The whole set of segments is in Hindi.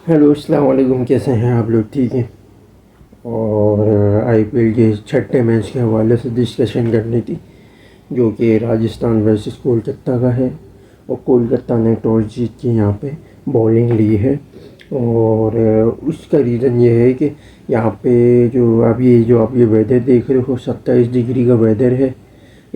हेलो अस्सलाम वालेकुम, कैसे हैं आप लोग? ठीक हैं। और आईपीएल के छठे मैच के हवाले से डिस्कशन करनी थी, जो कि राजस्थान वर्सेस कोलकाता का है। और कोलकाता ने टॉस जीत के यहाँ पे बॉलिंग ली है। और उसका रीज़न ये है कि यहाँ पे जो आप ये वेदर देख रहे हो, 27 डिग्री का वेदर है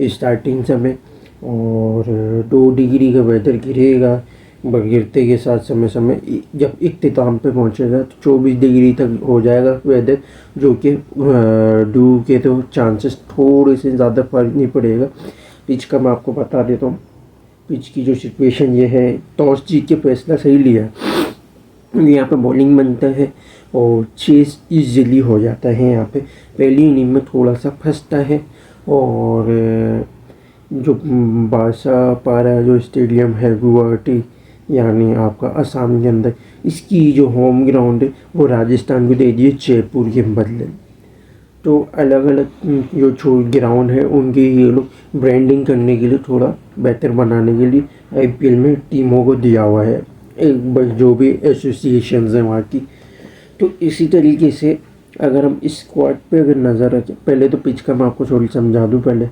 स्टार्टिंग समय। और 2 डिग्री का वेदर गिरेगा, गिरते के साथ समय समय जब इख्तिताम पे पहुंचेगा तो 24 डिग्री तक हो जाएगा वेदर, जो कि ड्यू के तो चांसेस थोड़े से ज़्यादा फर्क नहीं पड़ेगा। पिच का मैं आपको बता देता हूँ। पिच की जो सिचुएशन ये है, टॉस जीत के फैसला सही लिया है। यहाँ पे बॉलिंग बनता है और चेस इजीली हो जाता है। यहाँ पे पहली इनिंग में थोड़ा सा फंसता है। और जो बासा पारा जो स्टेडियम है गुवाहाटी, यानी आपका असम के अंदर, इसकी जो होम ग्राउंड है वो राजस्थान को दे दिए जयपुर के बदले। तो अलग अलग जो ग्राउंड है उनकी ये लोग ब्रांडिंग करने के लिए, थोड़ा बेहतर बनाने के लिए आईपीएल में टीमों को दिया हुआ है, एक बस जो भी एसोसिएशन है वहाँ की। तो इसी तरीके से अगर हम इस स्क्वाड पे अगर नज़र रखें, पहले तो पिच का मैं आपको थोड़ी समझा दूँ पहले।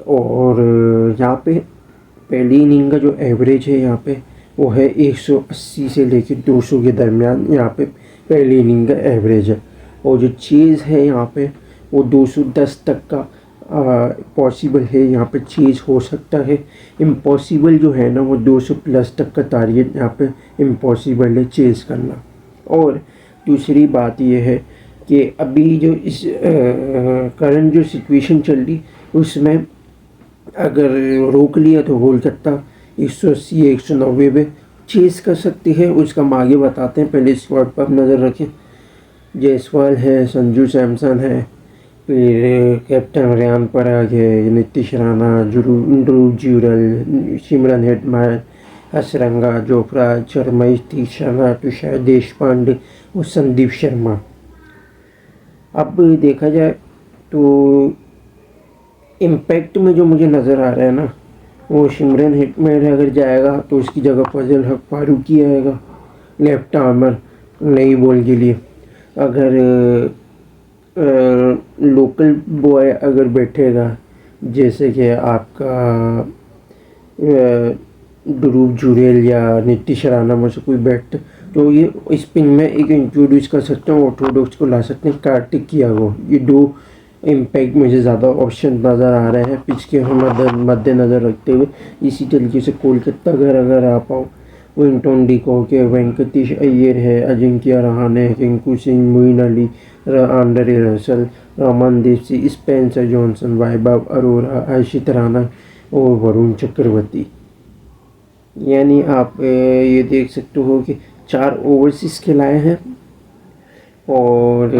और यहाँ पे पहली इनिंग का जो एवरेज है यहाँ पे वो है 180 से लेकर 200 के दरमियान। यहाँ पे पहली इनिंग का एवरेज है। और जो चेज़ है यहाँ पे वो 210 तक का पॉसिबल है। यहाँ पे चेज़ हो सकता है। इम्पॉसिबल जो है ना वो 200 प्लस तक का टारगेट यहाँ पे इम्पॉसिबल है चेज़ करना। और दूसरी बात ये है कि अभी जो इस करंट जो सिचुएशन चल रही उसमें अगर रोक लिया तो कोलकाता 180 190 पे चेस कर सकती है। उसका हम आगे बताते हैं, पहले स्क्वाड पर नज़र रखें। जायसवाल है, संजू सैमसन है, फिर कैप्टन रेयान पराग है, नीतीश राणा, ध्रुव जुरल, सिमरन हेटमायर, हसरंगा जोफ्रा, चरमई तीक्षणा, तुषार देशपांडे और संदीप शर्मा। अब देखा जाए तो इम्पैक्ट में जो मुझे नज़र आ रहा है ना, वो सिमरन हेटमेयर अगर जाएगा तो उसकी जगह फजल हक फारूकी आएगा लेफ्ट आर्मर नई बॉल के लिए। अगर लोकल बॉय अगर बैठेगा, जैसे कि आपका ध्रुव जुरेल या नीतीश राणा में से कोई बैठ, तो ये स्पिन में एक इंट्रोड्यूस कर सकते हैं, ऑर्थोडॉक्स को ला सकते हैं, कार्तिक कियागो। ये दो इम्पैक्ट मुझे ज़्यादा ऑप्शन नज़र आ रहे हैं पिच के मद्देनज़र रखते हुए। इसी तरीके से कोलकाता अगर आ पाओ, विंटन डिकॉक, वेंकटेश अय्यर है, Ajinkya Rahane, Rinku Singh, Moeen Ali, Andre Russell, Ramandeep Singh, Spencer Johnson, Vaibhav Arora, Harshit Rana और वरुण चक्रवर्ती। यानी आप ये देख सकते हो कि 4 ओवरसीज खिलाए हैं। और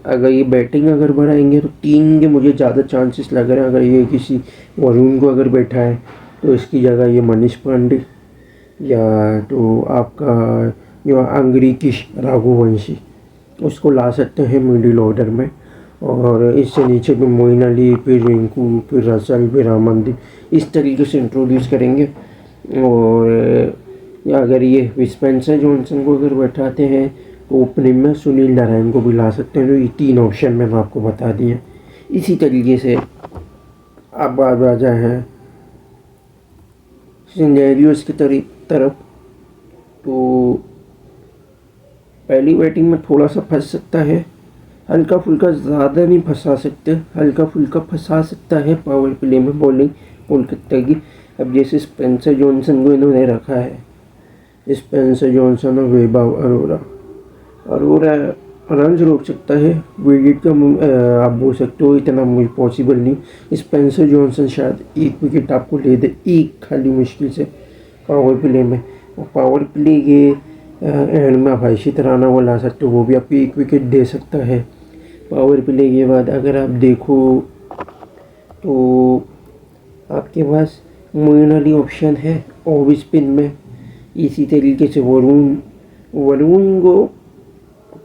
अगर ये बैटिंग अगर बढ़ाएंगे तो 3 के मुझे ज़्यादा चांसेस लग रहे हैं। अगर ये किसी वरुण को अगर बैठा है तो इसकी जगह ये मनीष पांडे, या तो आपका जो अंग्रीकिश राघुवंशी, उसको ला सकते हैं मिडिल ऑर्डर में। और इससे नीचे भी मोइन अली, फिर रिंकू, फिर रसल, फिर अमनदीप, इस तरीके से इंट्रोड्यूस करेंगे। और या अगर ये स्पेंसर जॉनसन को अगर बैठाते हैं तो ओपनिंग में सुनील नारायण को भी ला सकते हैं। जो ये 3 ऑप्शन मैंने आपको बता दिए। इसी तरीके से अब आ जाए हैं सिनेरियोस की तरफ, तो पहली बैटिंग में थोड़ा सा फंस सकता है, हल्का फुल्का, ज़्यादा नहीं फंसा सकते, हल्का फुल्का फंसा सकता है पावर प्ले में बॉलिंग कोलकाता की। अब जैसे स्पेंसर जॉनसन को इन्होंने रखा है, स्पेंसर जॉनसन और वैभव अरोरा रन रोक सकता है, विकेट का आप बोल सकते हो, इतना मुझे पॉसिबल नहीं। स्पेंसर जॉनसन शायद 1 विकेट आपको ले दे, एक खाली मुश्किल से पावर प्ले में। और पावर प्ले के एंड में हर्षित राणा को ला सकते हो, वो भी आपको 1 विकेट दे सकता है। पावर प्ले के बाद अगर आप देखो तो आपके पास मोइन अली ऑप्शन है ऑफ स्पिन में। इसी तरीके से वरुण को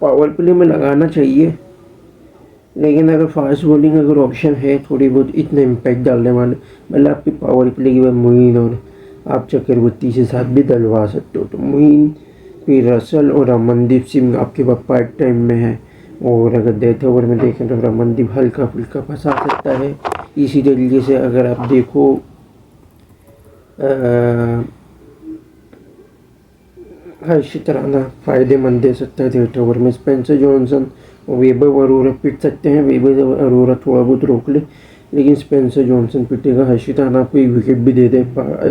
पावर प्ले में लगाना चाहिए, लेकिन अगर फास्ट बॉलिंग अगर ऑप्शन है थोड़ी बहुत इतना इम्पैक्ट डालने वाले, मतलब आपकी पावर प्ले के बाद मोइन और आप चक्रवर्ती से साथ भी डलवा सकते हो। तो मोइन फिर रसल और रमनदीप सिंह आपके पास पार्ट टाइम में है। और अगर डेथ ओवर में देखें तो रमनदीप हल्का फुल्का फंसा सकता है। इसी तरीके से अगर आप देखो हर्षित राणा फ़ायदेमंद दे सकता है डेथ ओवर में। स्पेंसर जॉनसन और वैभव अरोरा पिट सकते हैं। वैभव अरोरा थोड़ा बहुत रोक ले, लेकिन स्पेंसर जॉनसन पिटेगा। हर्षित राणा को एक विकेट भी दे दे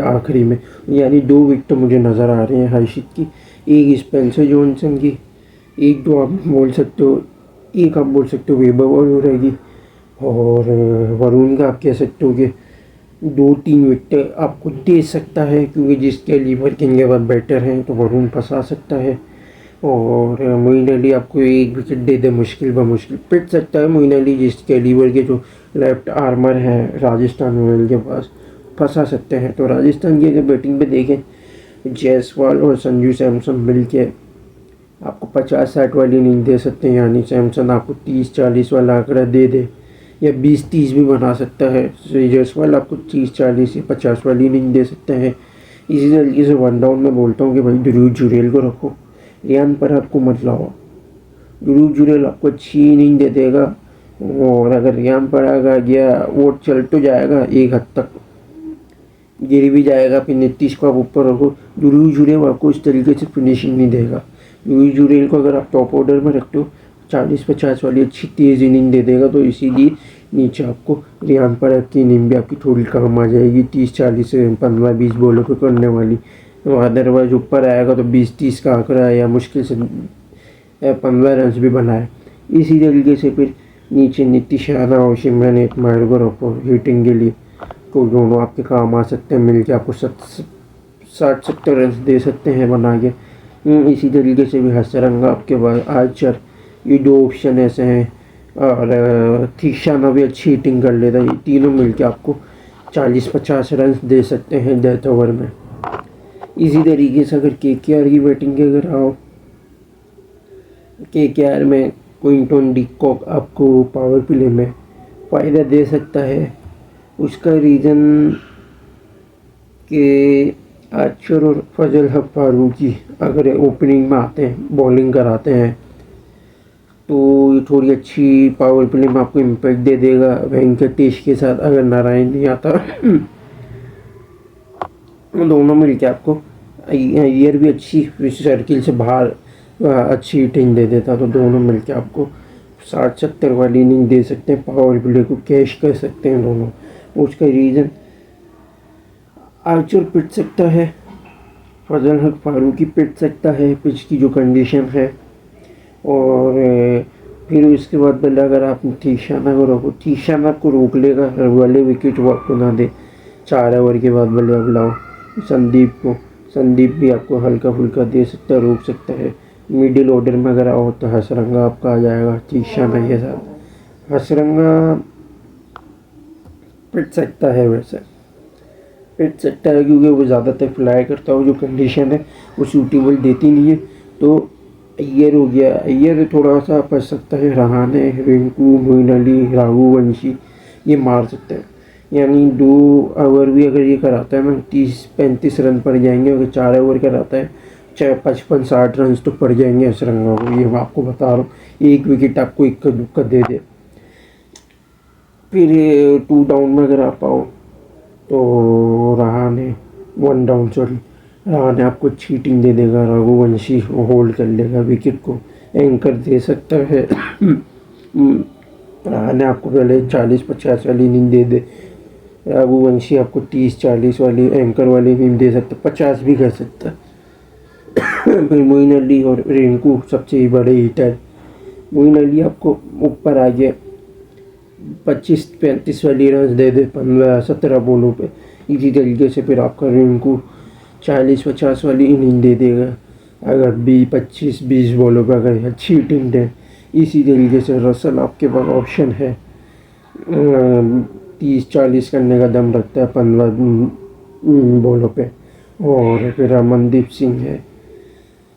आखिरी में, यानी 2 विकेट तो मुझे नज़र आ रहे हैं हर्षित की, एक स्पेंसर जॉनसन की, एक तो आप बोल सकते हो वैभव अरोरा की, और वरुण का आप कह सकते हो कि 2-3 विकेट आपको दे सकता है, क्योंकि जिस कैलिबर के इनके बाद बैटर हैं तो वरुण फंसा सकता है। और मोइन अली आपको 1 विकेट दे दे मुश्किल पिट सकता है। मोइन अली जिस कैलिबर के जो लेफ्ट आर्मर हैं राजस्थान रॉयल के पास, फंसा सकते हैं। तो राजस्थान की अगर बैटिंग पे देखें, जायसवाल और संजू सैमसन मिल के आपको 50-60 वाली इनिंग दे सकते हैं, यानी सैमसन आपको 30-40 वाला आंकड़ा दे दे, या 20-30 भी बना सकता है। जायसवाल आपको 30-40 या 50 वाली इनिंग दे सकते हैं। इसी तरीके से वन डाउन में बोलता हूँ कि भाई ध्रुव जुरेल को रखो, रियान पराग को मत लाओ। ध्रुव जुरेल आपको अच्छी इनिंग दे देगा, और अगर रियान पराग आ गया वो चल तो जाएगा, एक हद तक गिर भी जाएगा। फिर नीतीश को आप ऊपर रखो, ध्रुव जुरेल आपको इस तरीके से फिनिशिंग नहीं देगा। ध्रुव जुरेल को अगर आप टॉप ऑर्डर में रखते हो, 40-50 वाली अच्छी तेज़ इनिंग दे देगा। तो इसीलिए नीचे आपको रियान पराग की इनिंग भी आपकी थोड़ी काम आ जाएगी, 30-40 से 15-20 बॉलों पे करने वाली। तो अदरवाइज ऊपर आएगा तो 20-30 का आंकड़ा, या मुश्किल से 15 रन भी बनाए। इसी तरीके से फिर नीचे नीतीश राणा और शिमरन हेटमायर को रखो हिटिंग के लिए, तो दोनों आपके काम आ सकते हैं। मिलके आपको 60-70 रन दे सकते हैं बना के। इसी तरीके से भी हसरंगा आपके पास आर्चर, ये 2 ऑप्शन ऐसे हैं। और थिशाना भी अच्छी हिटिंग कर लेता है। ये तीनों मिलके आपको 40-50 रन दे सकते हैं डेथ ओवर में। इसी तरीके से अगर केकेआर की बैटिंग के अगर आओ, केकेआर में क्विंटन डिकॉक आपको पावर प्ले में फ़ायदा दे सकता है। उसका रीज़न कि आर्चर और फजल हक फारूकी अगर ओपनिंग में आते हैं, बॉलिंग कराते हैं, तो ये थोड़ी अच्छी पावर प्ले में आपको इम्पैक्ट दे देगा। वेंकटेश के साथ अगर नारायण नहीं आता दोनों मिलके आपको, ईयर भी अच्छी सर्किल से बाहर अच्छी हिटिंग दे देता, तो दोनों मिलके आपको 60-70 वाली इनिंग दे सकते हैं। पावर प्ले को कैश कर सकते हैं दोनों। उसका रीज़न आर्चर पिट सकता है, फजल हक फारूकी पिट सकता है, पिच की जो कंडीशन है। और फिर उसके बाद पहले अगर आप थिशाना को रोको, थिशाना को रोक लेगा, वाले विकेट वो आपको ना दे। 4 ओवर के बाद भले अब लाओ संदीप भी आपको हल्का फुल्का दे सकता है, रोक सकता है। मिडिल ऑर्डर में अगर आओ तो हसरंगा आपका आ जाएगा थिशाना के साथ। हसरंगा पिट सकता है, वैसे पिट सकता है क्योंकि वो ज़्यादातर फ्लाई करता है, जो कंडीशन है वो सूटेबल देती नहीं है। तो अय्यर हो गया, अय्यर थोड़ा सा फंस सकता है। रहाने, रिंकू, मोइन अली, रघुवंशी ये मार सकते हैं। यानी 2 ओवर भी अगर ये कराता है ना, 30-35 रन पड़ जाएंगे। अगर 4 ओवर कराता है, चाहे 55-60 रन तो पड़ जाएंगे हसरंगा को, ये मैं आपको बता रहा हूँ। 1 विकेट आपको इक्का दुक्का दे दे। फिर 2 डाउन में अगर आप आओ तो रहाने 1 डाउन रहाने आपको चीटिंग दे देगा। रघुवंशी होल्ड कर लेगा विकेट को, एंकर दे सकता है। रहाने आपको पहले 40-50 वाली इनिंग दे दे, रघुवंशी आपको 30-40 वाली एंकर वाली इनिंग दे सकता, 50 भी कर सकता। फिर मोइन अली और रिंकू सबसे बड़े हिटर। मोइन अली आपको ऊपर आ गया, 25-35 वाली रन दे दे 15-17 बॉलों पे। इसी तरीके से फिर आपका रिंकू 40-50 वाली इनिंग दे देगा, अगर 25-20 बॉलों पे अगर अच्छी हिटिंग दे। इसी तरीके से रसल आपके पास ऑप्शन है, 30-40 करने का दम रखता है 15 बॉलों पे। और फिर रमनदीप सिंह है,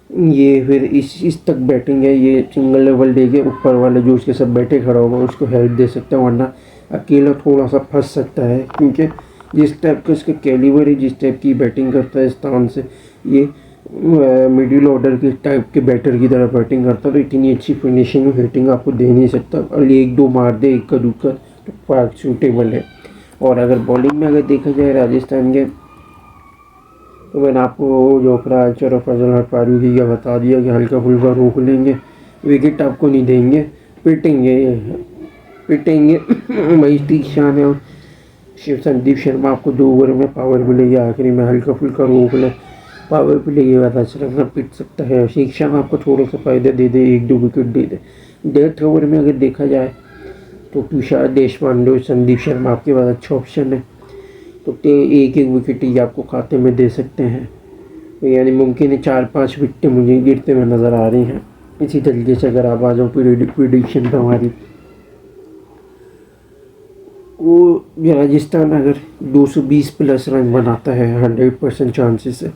ये फिर इस तक बैटिंग है। ये सिंगल लेवल डे के ऊपर वाले जो उसके सब बैठे खड़ा होगा उसको हेल्प दे सकता है, वरना अकेला थोड़ा सा फंस सकता है। क्योंकि जिस टाइप का इसका कैलिबर है, जिस टाइप की बैटिंग करता है स्थान से, ये मिडिल ऑर्डर के टाइप के बैटर की तरह बैटिंग करता, तो इतनी अच्छी फिनिशिंग और हिटिंग आपको दे नहीं सकता। और एक दो मार दे एक का दूसरा तो पार्क सूटेबल है। और अगर बॉलिंग में अगर देखा जाए राजस्थान के, तो मैंने आपको जोफ्रा आर्चर और फजल फारूकी का बता दिया कि हल्का फुल्का रोक लेंगे, विकेट आपको नहीं देंगे, पिटेंगे पिटेंगे। महेश दीक्षांत और शिव संदीप शर्मा आपको 2 ओवर में पावर मिलेगी, आखिरी में हल्का फुल्का रोक ले, पावर प्ले ये वाला रखना पिट सकता है। शिक्षा में आपको थोड़ा सा फ़ायदा दे दे, 1-2 विकेट दे दे। डेथ ओवर में अगर देखा जाए तो तुषार देशपांडे और संदीप शर्मा आपके पास अच्छा ऑप्शन है, तो 1-1 विकेट ही आपको खाते में दे सकते हैं। तो यानी मुमकिन है 4-5 विकेटें मुझे गिरते हुए नज़र आ रही हैं। इसी तरीके से अगर आप आ जाओ प्रिडिक्शन पर हमारी, वो राजस्थान अगर 220 प्लस रन बनाता है 100% चांसेस है,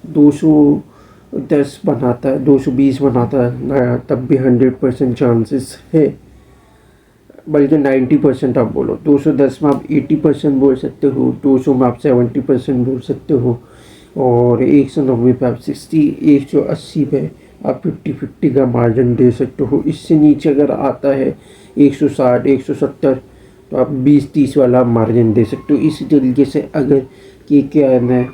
210 बनाता है, 220 बनाता है तब भी 100% चांसेस है, बल्कि 90% आप बोलो। 210 में आप 80% बोल सकते हो, 200 में आप 70% बोल सकते हो, और 190 पे आप 60, 180 पे आप 50-50 का मार्जिन दे सकते हो। इससे नीचे अगर आता है 160, 170, तो आप 20-30 वाला मार्जिन दे सकते हो। इसी तरीके से अगर के क्या है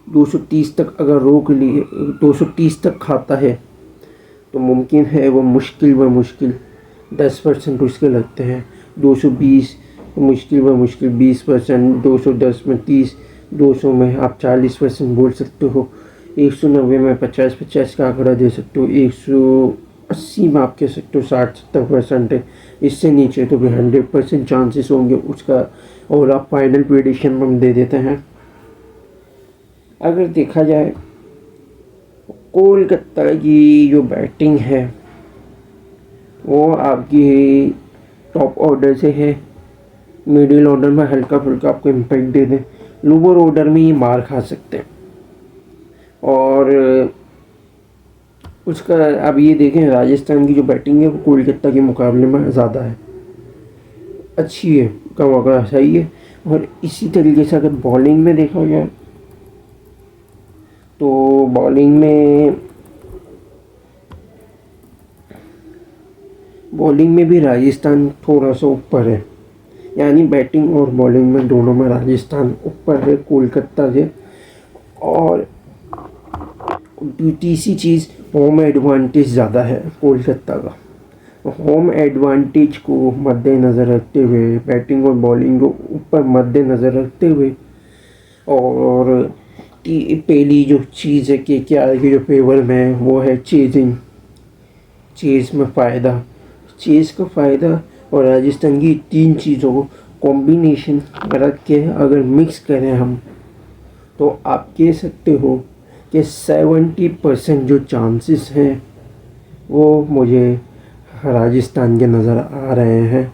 230 तक अगर रोक लिए, 230 तक खाता है, तो मुमकिन है वो मुश्किल 10% उसके लगते हैं। 220 मुश्किल 20%, 210 में 30, 200 में आप 40% बोल सकते हो, 190 में 50-50 का आंकड़ा दे सकते हो, 180 में आप कह सकते हो 60-70% है। इससे नीचे तो भी 100% चांसेस होंगे उसका। और आप फाइनल प्रेडिक्शन में हम दे देते हैं। अगर देखा जाए कोलकाता की जो बैटिंग है वो आपकी टॉप ऑर्डर से है, मिडिल ऑर्डर में हल्का फुल्का आपको इम्पैक्ट दे दें, लोअर ऑर्डर में ये मार खा सकते हैं। और उसका अब ये देखें, राजस्थान की जो बैटिंग है वो कोलकाता के मुकाबले में ज़्यादा है, अच्छी है, कम आंकड़ा सही है। और इसी तरीके से अगर बॉलिंग में देखा जाए तो बॉलिंग में भी राजस्थान थोड़ा सा ऊपर है, यानी बैटिंग और बॉलिंग में दोनों में राजस्थान ऊपर है कोलकाता से। और तीसरी चीज़, होम एडवांटेज ज़्यादा है कोलकाता का। होम एडवांटेज को मद्देनज़र रखते हुए, बैटिंग और बॉलिंग को ऊपर मद्देनज़र रखते हुए, और पहली जो चीज़ है कि क्या की जो फेवर में वो है चेज़ में फ़ायदा, चेज़ का फ़ायदा। और राजस्थान की 3 चीज़ों को कॉम्बिनेशन रख के अगर मिक्स करें हम, तो आप कह सकते हो कि 70% जो चांसेस हैं वो मुझे राजस्थान के नज़र आ रहे हैं।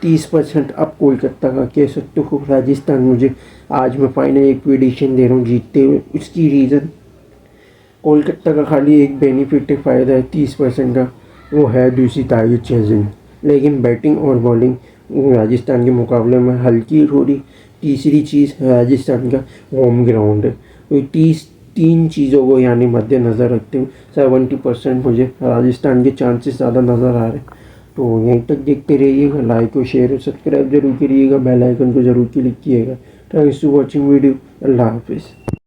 30% आप कोलकाता का कह सकते हो। राजस्थान मुझे आज मैं फाइनल एक प्रेडिक्शन दे रहा हूँ जीतते हुए। उसकी रीज़न, कोलकाता का खाली एक बेनिफिट है, फ़ायदा है 30% का, वो है दूसरी तारीख चेजिंग। लेकिन बैटिंग और बॉलिंग राजस्थान के मुकाबले में हल्की थोड़ी। तीसरी चीज़ राजस्थान का होम ग्राउंड है। तो 3 चीज़ों को यानी मद्देनज़र रखते हुए 70% मुझे राजस्थान के चांसेस ज़्यादा नज़र आ रहे हैं। तो यहीं तक देखते रहिएगा, लाइक और शेयर और सब्सक्राइब जरूर करिएगा, बेल आइकन को ज़रूर क्लिक कीजिएगा। Thanks to watching video. अल्लाह हाफिज़।